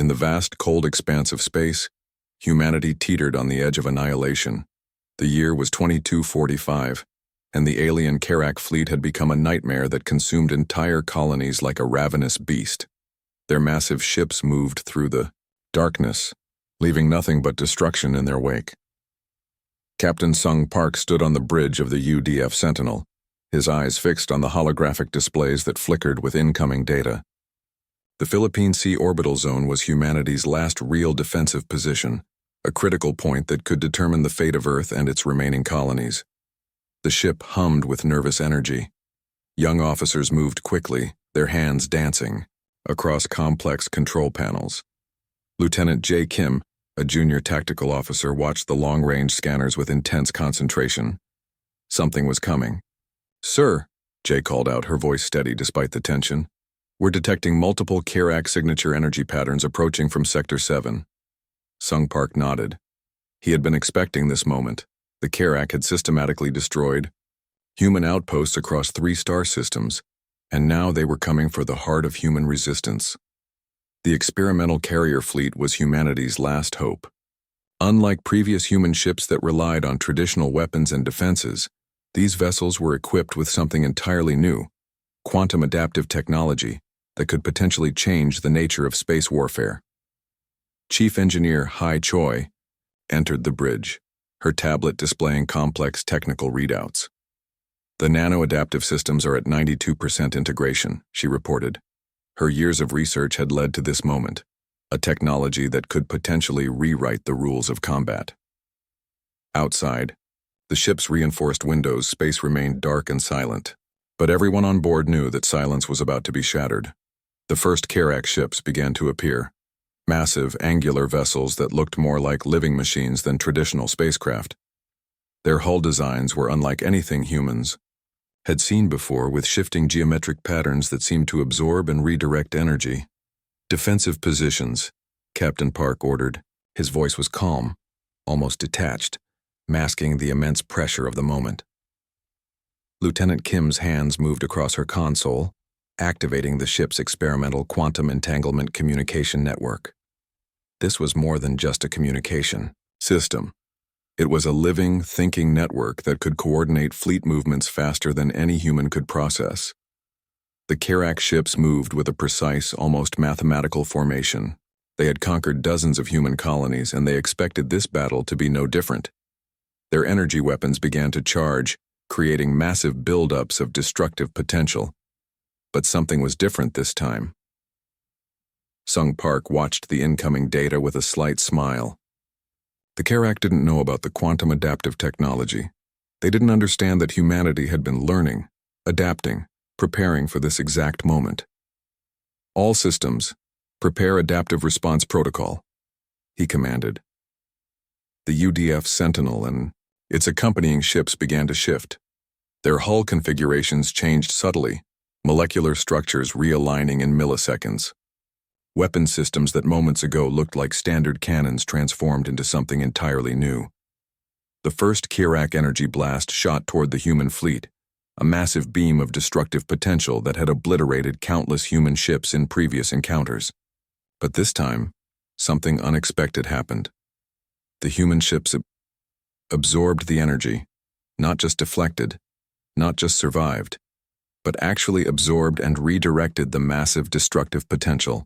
In the vast, cold expanse of space, humanity teetered on the edge of annihilation. The year was 2245, and the alien Karak fleet had become a nightmare that consumed entire colonies like a ravenous beast. Their massive ships moved through the darkness, leaving nothing but destruction in their wake. Captain Sung Park stood on the bridge of the UDF Sentinel, his eyes fixed on the holographic displays that flickered with incoming data. The Philippine Sea Orbital Zone was humanity's last real defensive position, a critical point that could determine the fate of Earth and its remaining colonies. The ship hummed with nervous energy. Young officers moved quickly, their hands dancing, across complex control panels. Lieutenant J. Kim, a junior tactical officer, watched the long-range scanners with intense concentration. Something was coming. "Sir," Jay called out, her voice steady despite the tension. "We're detecting multiple Karak signature energy patterns approaching from Sector 7. Sung Park nodded. He had been expecting this moment. The Karak had systematically destroyed human outposts across 3 star systems, and now they were coming for the heart of human resistance. The experimental carrier fleet was humanity's last hope. Unlike previous human ships that relied on traditional weapons and defenses, these vessels were equipped with something entirely new, quantum adaptive technology that could potentially change the nature of space warfare. Chief Engineer Hai Choi entered the bridge, her tablet displaying complex technical readouts. "The nano-adaptive systems are at 92% integration," she reported. Her years of research had led to this moment, a technology that could potentially rewrite the rules of combat. Outside, the ship's reinforced windows space remained dark and silent, but everyone on board knew that silence was about to be shattered. The first Karak ships began to appear, massive, angular vessels that looked more like living machines than traditional spacecraft. Their hull designs were unlike anything humans had seen before, with shifting geometric patterns that seemed to absorb and redirect energy. "Defensive positions," Captain Park ordered. His voice was calm, almost detached, masking the immense pressure of the moment. Lieutenant Kim's hands moved across her console, activating the ship's experimental quantum entanglement communication network. This was more than just a communication system. It was a living, thinking network that could coordinate fleet movements faster than any human could process. The Karak ships moved with a precise, almost mathematical formation. They had conquered dozens of human colonies, and they expected this battle to be no different. Their energy weapons began to charge, creating massive buildups of destructive potential. But something was different this time. Sung Park watched the incoming data with a slight smile. The Karak didn't know about the quantum adaptive technology. They didn't understand that humanity had been learning, adapting, preparing for this exact moment. "All systems, prepare adaptive response protocol," he commanded. The UDF Sentinel and its accompanying ships began to shift. Their hull configurations changed subtly, molecular structures realigning in milliseconds. Weapon systems that moments ago looked like standard cannons transformed into something entirely new. The first Karak energy blast shot toward the human fleet, a massive beam of destructive potential that had obliterated countless human ships in previous encounters. But this time, something unexpected happened. The human ships absorbed the energy, not just deflected, not just survived, but actually absorbed and redirected the massive destructive potential.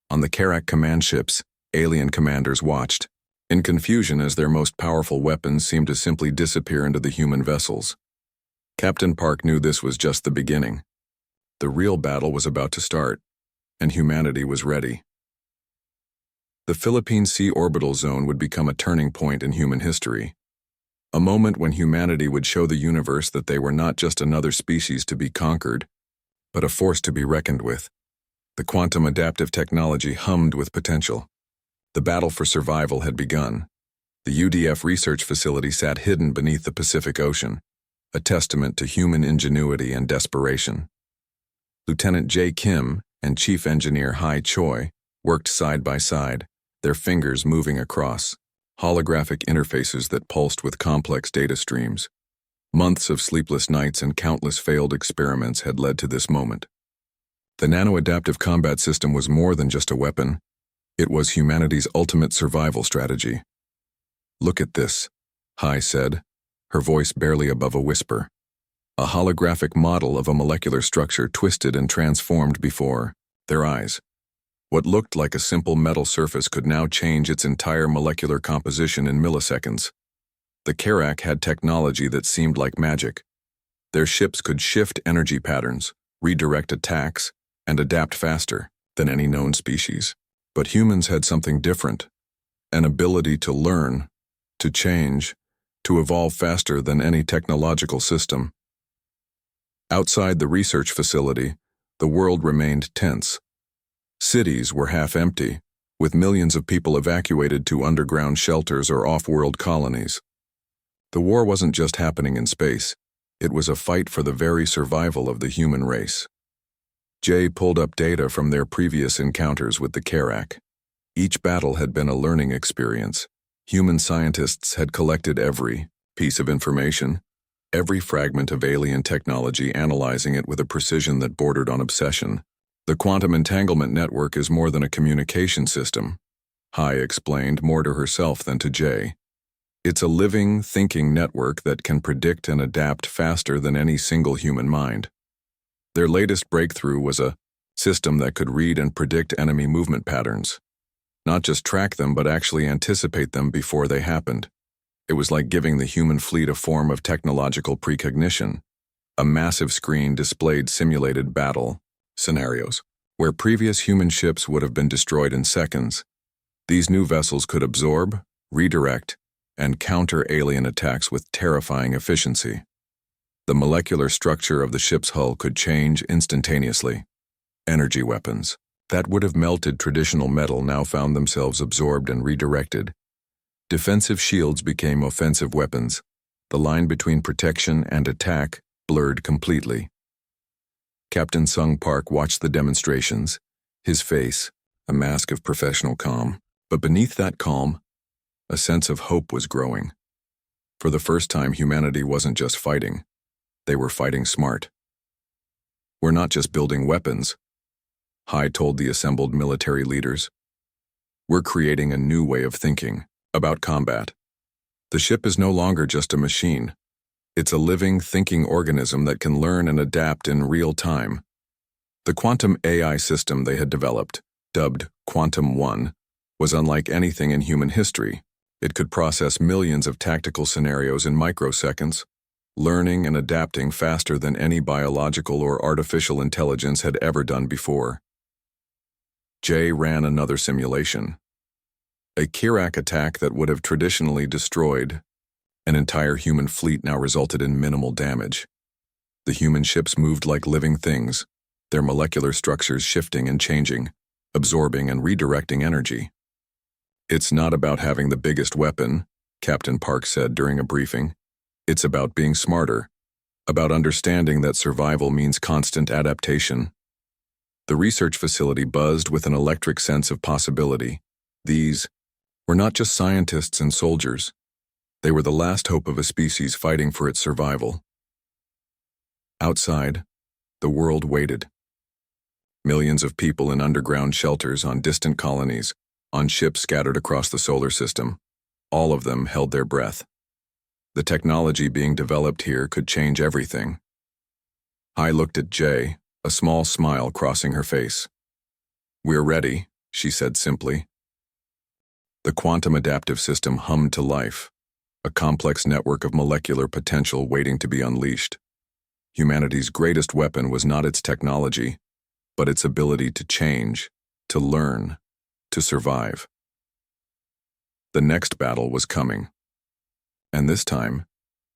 On the Karak command ships, alien commanders watched, in confusion as their most powerful weapons seemed to simply disappear into the human vessels. Captain Park knew this was just the beginning. The real battle was about to start, and humanity was ready. The Philippine Sea Orbital Zone would become a turning point in human history, a moment when humanity would show the universe that they were not just another species to be conquered, but a force to be reckoned with. The quantum adaptive technology hummed with potential. The battle for survival had begun. The UDF research facility sat hidden beneath the Pacific Ocean, a testament to human ingenuity and desperation. Lieutenant J. Kim and Chief Engineer Hai Choi worked side by side, their fingers moving across holographic interfaces that pulsed with complex data streams. Months of sleepless nights and countless failed experiments had led to this moment. The nano-adaptive combat system was more than just a weapon. It was humanity's ultimate survival strategy. "Look at this," Hai said, her voice barely above a whisper. A holographic model of a molecular structure twisted and transformed before their eyes. What looked like a simple metal surface could now change its entire molecular composition in milliseconds. The Karak had technology that seemed like magic. Their ships could shift energy patterns, redirect attacks, and adapt faster than any known species. But humans had something different, an ability to learn, to change, to evolve faster than any technological system. Outside the research facility, the world remained tense. Cities were half empty, with millions of people evacuated to underground shelters or off-world colonies. The war wasn't just happening in space, it was a fight for the very survival of the human race. Jay pulled up data from their previous encounters with the Karak. Each battle had been a learning experience. Human scientists had collected every piece of information, every fragment of alien technology, analyzing it with a precision that bordered on obsession. "The quantum entanglement network is more than a communication system," Hai explained, more to herself than to Jay. "It's a living, thinking network that can predict and adapt faster than any single human mind." Their latest breakthrough was a system that could read and predict enemy movement patterns. Not just track them, but actually anticipate them before they happened. It was like giving the human fleet a form of technological precognition. A massive screen displayed simulated battle scenarios, where previous human ships would have been destroyed in seconds. These new vessels could absorb, redirect, and counter alien attacks with terrifying efficiency. The molecular structure of the ship's hull could change instantaneously. Energy weapons that would have melted traditional metal now found themselves absorbed and redirected. Defensive shields became offensive weapons. The line between protection and attack blurred completely. Captain Sung Park watched the demonstrations, his face a mask of professional calm. But beneath that calm, a sense of hope was growing. For the first time, humanity wasn't just fighting. They were fighting smart. "We're not just building weapons," Hai told the assembled military leaders. "We're creating a new way of thinking about combat. The ship is no longer just a machine. It's a living, thinking organism that can learn and adapt in real time." The quantum AI system they had developed, dubbed Quantum One, was unlike anything in human history. It could process millions of tactical scenarios in microseconds, learning and adapting faster than any biological or artificial intelligence had ever done before. Jay ran another simulation. A Kirak attack that would have traditionally destroyed an entire human fleet now resulted in minimal damage. The human ships moved like living things, their molecular structures shifting and changing, absorbing and redirecting energy. "It's not about having the biggest weapon," Captain Park said during a briefing. "It's about being smarter, about understanding that survival means constant adaptation." The research facility buzzed with an electric sense of possibility. These were not just scientists and soldiers. They were the last hope of a species fighting for its survival. Outside, the world waited. Millions of people in underground shelters on distant colonies, on ships scattered across the solar system. All of them held their breath. The technology being developed here could change everything. I looked at Jay, a small smile crossing her face. "We're ready," she said simply. The quantum adaptive system hummed to life, a complex network of molecular potential waiting to be unleashed. Humanity's greatest weapon was not its technology, but its ability to change, to learn, to survive. The next battle was coming. And this time,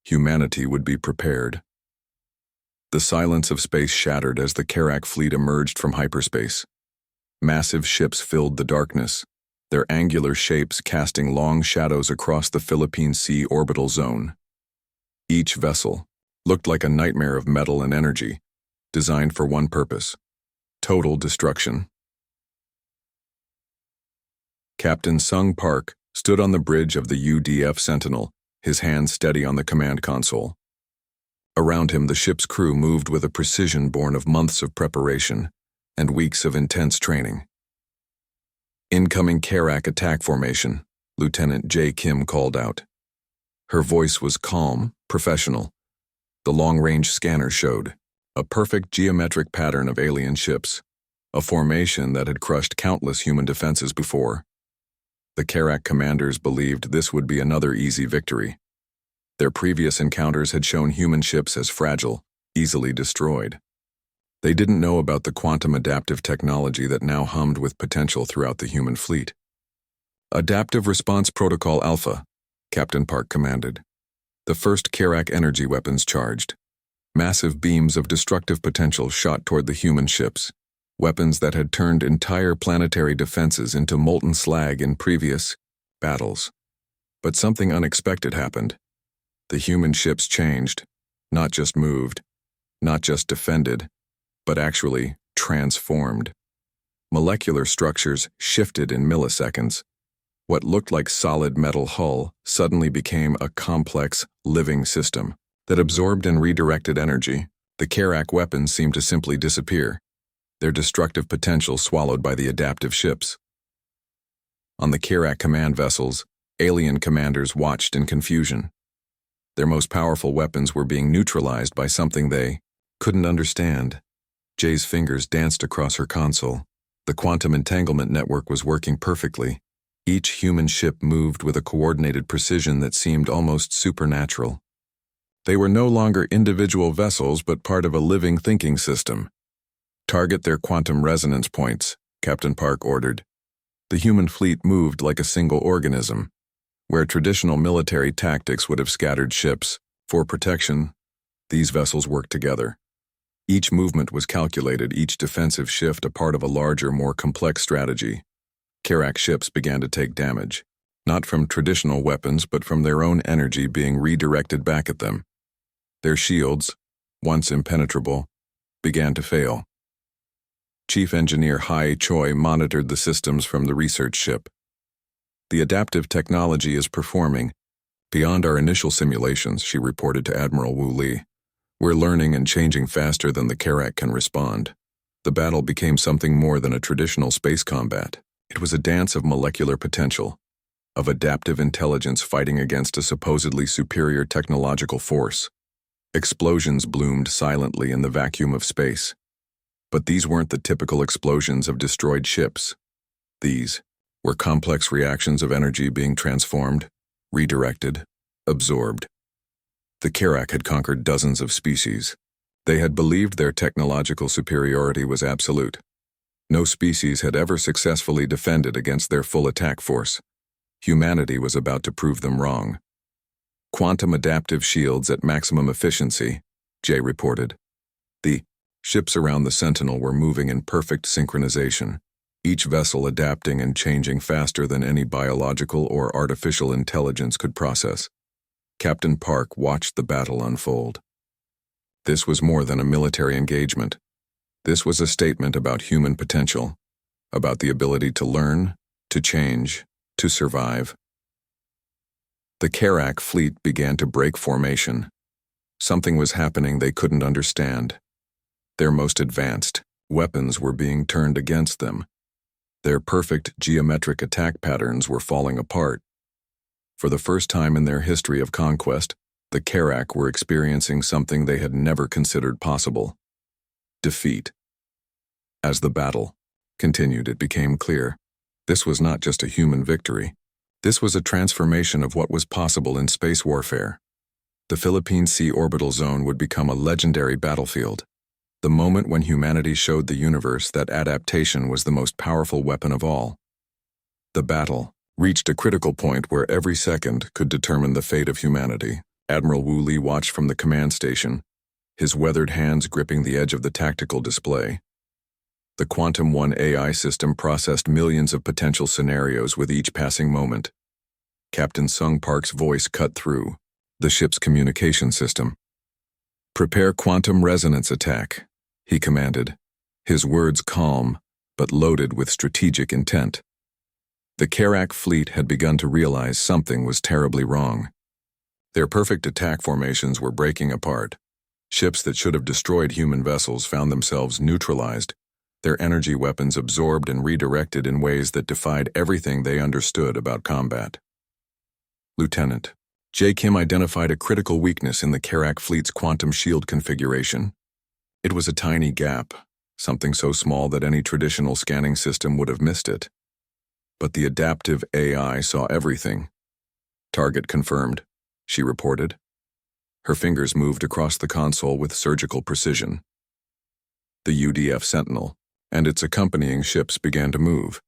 humanity would be prepared. The silence of space shattered as the Karak fleet emerged from hyperspace. Massive ships filled the darkness, their angular shapes casting long shadows across the Philippine Sea orbital zone. Each vessel looked like a nightmare of metal and energy, designed for one purpose: total destruction. Captain Sung Park stood on the bridge of the UDF Sentinel, his hands steady on the command console. Around him, the ship's crew moved with a precision born of months of preparation and weeks of intense training. "Incoming Karak attack formation," Lieutenant J. Kim called out. Her voice was calm, professional. The long-range scanner showed a perfect geometric pattern of alien ships, a formation that had crushed countless human defenses before. The Karak commanders believed this would be another easy victory. Their previous encounters had shown human ships as fragile, easily destroyed. They didn't know about the quantum adaptive technology that now hummed with potential throughout the human fleet. "Adaptive Response Protocol Alpha," Captain Park commanded. The first Karak energy weapons charged. Massive beams of destructive potential shot toward the human ships, weapons that had turned entire planetary defenses into molten slag in previous battles. But something unexpected happened. The human ships changed, not just moved, not just defended, but actually transformed. Molecular structures shifted in milliseconds. What looked like solid metal hull suddenly became a complex, living system that absorbed and redirected energy. The Karak weapons seemed to simply disappear, their destructive potential swallowed by the adaptive ships. On the Karak command vessels, alien commanders watched in confusion. Their most powerful weapons were being neutralized by something they couldn't understand. Jay's fingers danced across her console. The quantum entanglement network was working perfectly. Each human ship moved with a coordinated precision that seemed almost supernatural. They were no longer individual vessels but part of a living thinking system. "Target their quantum resonance points," Captain Park ordered. The human fleet moved like a single organism. Where traditional military tactics would have scattered ships, for protection, these vessels worked together. Each movement was calculated, each defensive shift a part of a larger, more complex strategy. Karak ships began to take damage, not from traditional weapons but from their own energy being redirected back at them. Their shields, once impenetrable, began to fail. Chief Engineer Hai Choi monitored the systems from the research ship. "The adaptive technology is performing beyond our initial simulations," she reported to Admiral Wu Li. "We're learning and changing faster than the Karak can respond." The battle became something more than a traditional space combat. It was a dance of molecular potential, of adaptive intelligence fighting against a supposedly superior technological force. Explosions bloomed silently in the vacuum of space. But these weren't the typical explosions of destroyed ships. These were complex reactions of energy being transformed, redirected, absorbed. The Karak had conquered dozens of species. They had believed their technological superiority was absolute. No species had ever successfully defended against their full attack force. Humanity was about to prove them wrong. "Quantum adaptive shields at maximum efficiency," Jay reported. The ships around the Sentinel were moving in perfect synchronization, each vessel adapting and changing faster than any biological or artificial intelligence could process. Captain Park watched the battle unfold. This was more than a military engagement. This was a statement about human potential, about the ability to learn, to change, to survive. The Karak fleet began to break formation. Something was happening they couldn't understand. Their most advanced weapons were being turned against them. Their perfect geometric attack patterns were falling apart. For the first time in their history of conquest, the Karak were experiencing something they had never considered possible: defeat. As the battle continued, it became clear this was not just a human victory. This was a transformation of what was possible in space warfare. The Philippine Sea orbital zone would become a legendary battlefield. The moment when humanity showed the universe that adaptation was the most powerful weapon of all. The battle reached a critical point where every second could determine the fate of humanity. Admiral Wu Li watched from the command station, his weathered hands gripping the edge of the tactical display. The Quantum One AI system processed millions of potential scenarios with each passing moment. Captain Sung Park's voice cut through the ship's communication system. "Prepare quantum resonance attack," he commanded, his words calm but loaded with strategic intent. The Karak fleet had begun to realize something was terribly wrong. Their perfect attack formations were breaking apart. Ships that should have destroyed human vessels found themselves neutralized, their energy weapons absorbed and redirected in ways that defied everything they understood about combat. Lieutenant J. Kim identified a critical weakness in the Karak fleet's quantum shield configuration. It was a tiny gap, something so small that any traditional scanning system would have missed it. But the adaptive AI saw everything. "Target confirmed," she reported. Her fingers moved across the console with surgical precision. The UDF Sentinel and its accompanying ships began to move,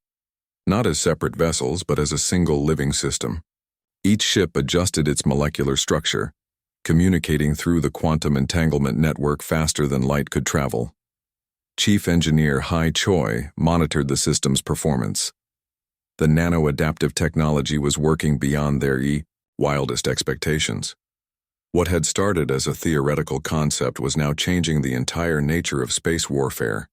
not as separate vessels but as a single living system. Each ship adjusted its molecular structure, communicating through the quantum entanglement network faster than light could travel. Chief Engineer Hai Choi monitored the system's performance. The nano-adaptive technology was working beyond their wildest expectations. What had started as a theoretical concept was now changing the entire nature of space warfare.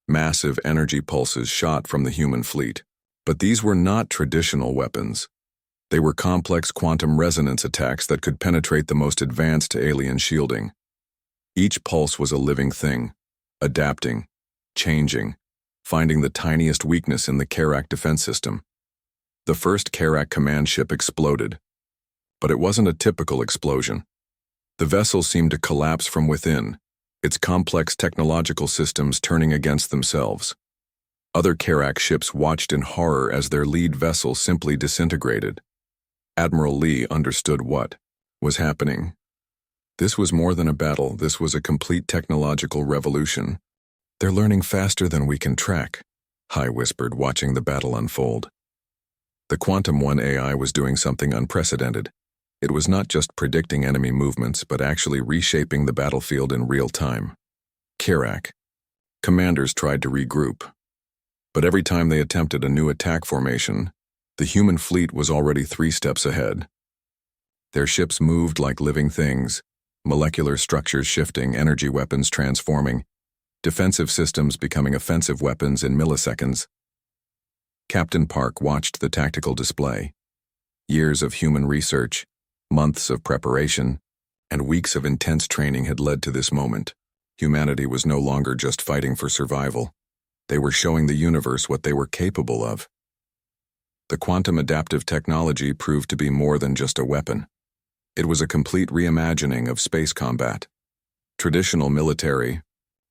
Massive energy pulses shot from the human fleet. But these were not traditional weapons. They were complex quantum resonance attacks that could penetrate the most advanced alien shielding. Each pulse was a living thing, adapting, changing, finding the tiniest weakness in the Karak defense system. The first Karak command ship exploded. But it wasn't a typical explosion. The vessel seemed to collapse from within, its complex technological systems turning against themselves. Other Karak ships watched in horror as their lead vessel simply disintegrated. Admiral Lee understood what was happening. This was more than a battle, this was a complete technological revolution. "They're learning faster than we can track," Hai whispered, watching the battle unfold. The Quantum One AI was doing something unprecedented. It was not just predicting enemy movements, but actually reshaping the battlefield in real time. Karak. Commanders tried to regroup. But every time they attempted a new attack formation, the human fleet was already 3 steps ahead. Their ships moved like living things, molecular structures shifting, energy weapons transforming, defensive systems becoming offensive weapons in milliseconds. Captain Park watched the tactical display. Years of human research, months of preparation, and weeks of intense training had led to this moment. Humanity was no longer just fighting for survival. They were showing the universe what they were capable of. The quantum adaptive technology proved to be more than just a weapon. It was a complete reimagining of space combat. Traditional military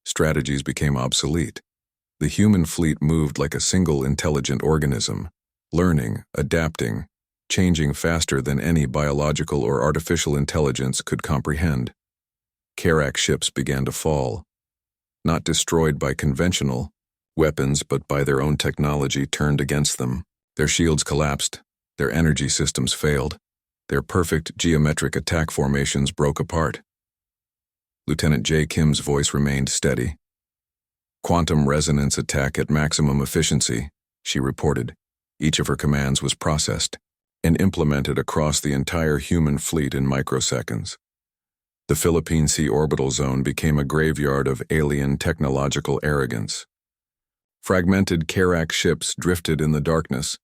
strategies became obsolete. The human fleet moved like a single intelligent organism, learning, adapting, changing faster than any biological or artificial intelligence could comprehend. Karak ships began to fall, not destroyed by conventional weapons but by their own technology turned against them. Their shields collapsed, their energy systems failed, their perfect geometric attack formations broke apart. Lieutenant J. Kim's voice remained steady. "Quantum resonance attack at maximum efficiency," she reported. Each of her commands was processed and implemented across the entire human fleet in microseconds. The Philippine Sea orbital zone became a graveyard of alien technological arrogance. Fragmented Karak ships drifted in the darkness,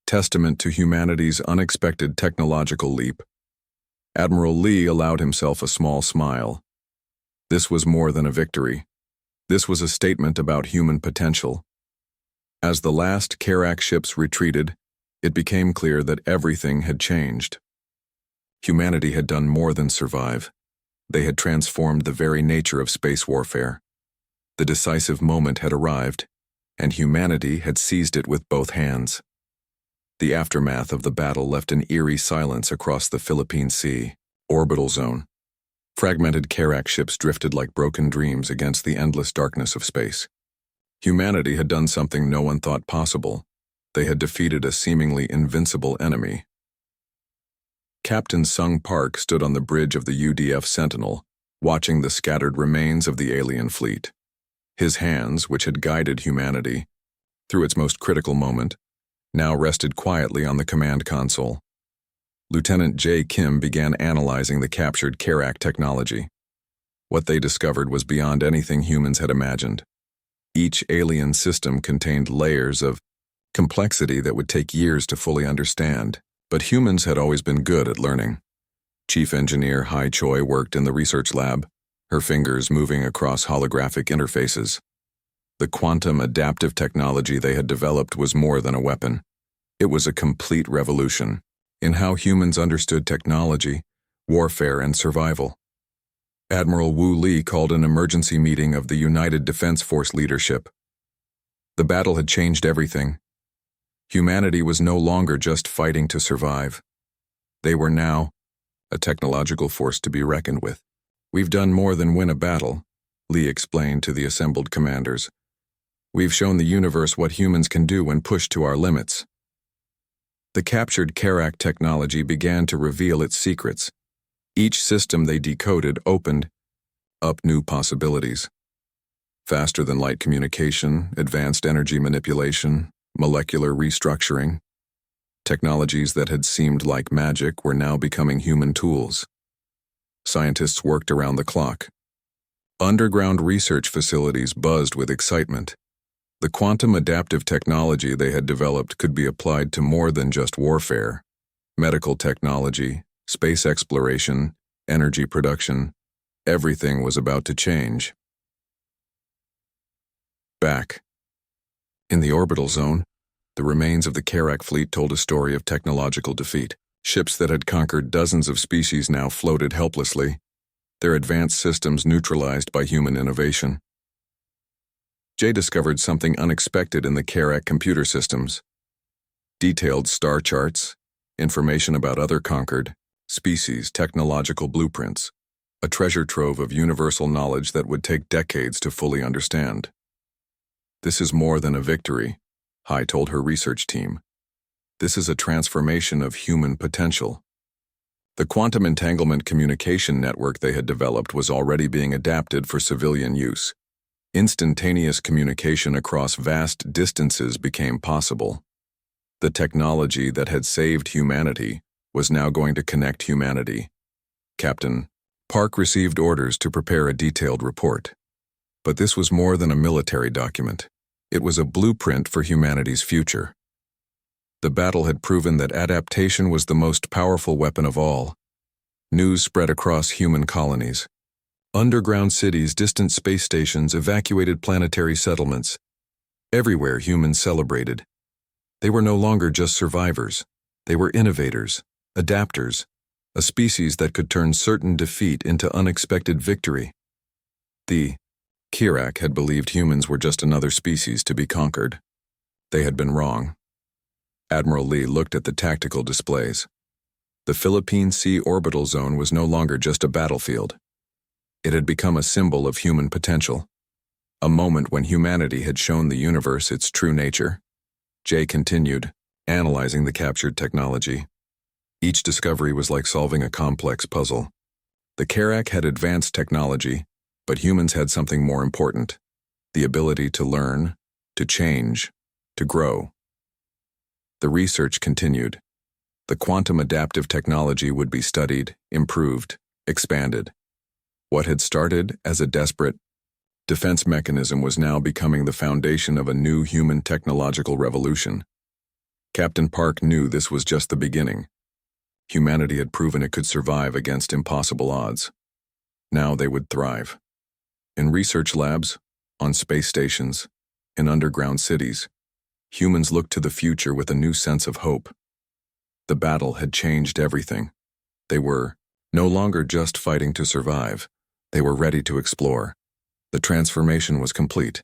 testament to humanity's unexpected technological leap. Admiral Lee allowed himself a small smile. This was more than a victory. This was a statement about human potential. As the last Karak ships retreated, it became clear that everything had changed. Humanity had done more than survive. They had transformed the very nature of space warfare. The decisive moment had arrived, and humanity had seized it with both hands. The aftermath of the battle left an eerie silence across the Philippine Sea orbital zone. Fragmented Karak ships drifted like broken dreams against the endless darkness of space. Humanity had done something no one thought possible. They had defeated a seemingly invincible enemy. Captain Sung Park stood on the bridge of the UDF Sentinel, watching the scattered remains of the alien fleet. His hands, which had guided humanity through its most critical moment, now rested quietly on the command console. Lieutenant J. Kim began analyzing the captured Karak technology. What they discovered was beyond anything humans had imagined. Each alien system contained layers of complexity that would take years to fully understand, but humans had always been good at learning. Chief Engineer Hai Choi worked in the research lab, her fingers moving across holographic interfaces. The quantum adaptive technology they had developed was more than a weapon. It was a complete revolution in how humans understood technology, warfare, and survival. Admiral Wu Li called an emergency meeting of the United Defense Force leadership. The battle had changed everything. Humanity was no longer just fighting to survive. They were now a technological force to be reckoned with. "We've done more than win a battle," Li explained to the assembled commanders. "We've shown the universe what humans can do when pushed to our limits." The captured Karak technology began to reveal its secrets. Each system they decoded opened up new possibilities. Faster-than-light communication, advanced energy manipulation, molecular restructuring. Technologies that had seemed like magic were now becoming human tools. Scientists worked around the clock. Underground research facilities buzzed with excitement. The quantum adaptive technology they had developed could be applied to more than just warfare. Medical technology, space exploration, energy production, everything was about to change. Back in the orbital zone, the remains of the Karak fleet told a story of technological defeat. Ships that had conquered dozens of species now floated helplessly, their advanced systems neutralized by human innovation. Jay discovered something unexpected in the Karak computer systems. Detailed star charts, information about other conquered species, technological blueprints, a treasure trove of universal knowledge that would take decades to fully understand. "This is more than a victory," Hai told her research team. "This is a transformation of human potential." The quantum entanglement communication network they had developed was already being adapted for civilian use. Instantaneous communication across vast distances became possible. The technology that had saved humanity was now going to connect humanity. Captain Park received orders to prepare a detailed report. But this was more than a military document. It was a blueprint for humanity's future. The battle had proven that adaptation was the most powerful weapon of all. News spread across human colonies. Underground cities, distant space stations, evacuated planetary settlements. Everywhere humans celebrated. They were no longer just survivors. They were innovators, adapters, a species that could turn certain defeat into unexpected victory. The Karak had believed humans were just another species to be conquered. They had been wrong. Admiral Li looked at the tactical displays. The Philippine Sea orbital zone was no longer just a battlefield. It had become a symbol of human potential, a moment when humanity had shown the universe its true nature. Jay continued, analyzing the captured technology. Each discovery was like solving a complex puzzle. The Karak had advanced technology, but humans had something more important: the ability to learn, to change, to grow. The research continued. The quantum adaptive technology would be studied, improved, expanded. What had started as a desperate defense mechanism was now becoming the foundation of a new human technological revolution. Captain Park knew this was just the beginning. Humanity had proven it could survive against impossible odds. Now they would thrive. In research labs, on space stations, in underground cities, humans looked to the future with a new sense of hope. The battle had changed everything. They were no longer just fighting to survive. They were ready to explore. The transformation was complete.